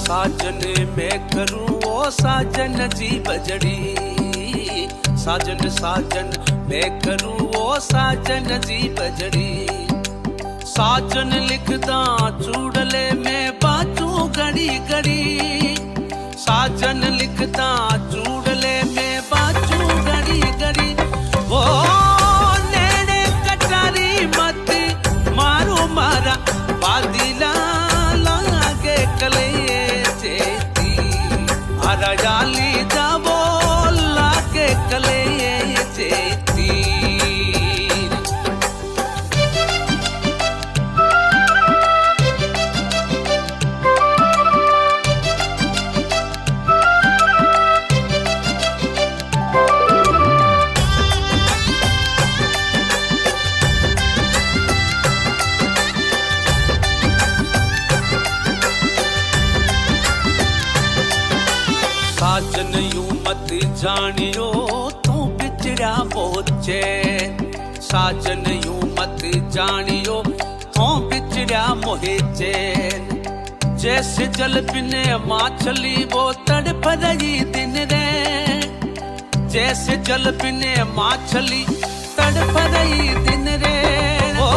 साजन में करूं ओ साजन जी बजड़ी, साजन साजन मैं करूं ओ साजन जी बजड़ी। साजन लिखदा चूड़ले में बाजू घड़ी घड़ी, साजन लिखदा चूड़ले में बाजू घड़ी घड़ी। वो नेड़े कटारी मत मारू मारा बादीला लागे कले चेती, अरजाली जावो लागे कले चेती। साजन यूं मत जानियो तू बिछड़ा मोचे, साजन यूं मत जानियो तू बिछड़ा मोचे। जैसे जल बिने माछली वो तड़प रही दिन रे, जैसे जल बिने माछली तड़प रही दिन रे। ओ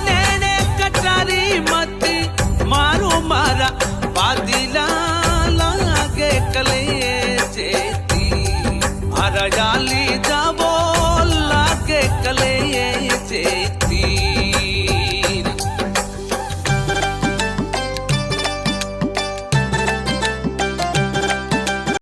नेड़े कटारी मत मारो मारा बादीला लागे कले चेती, अरजाली जाव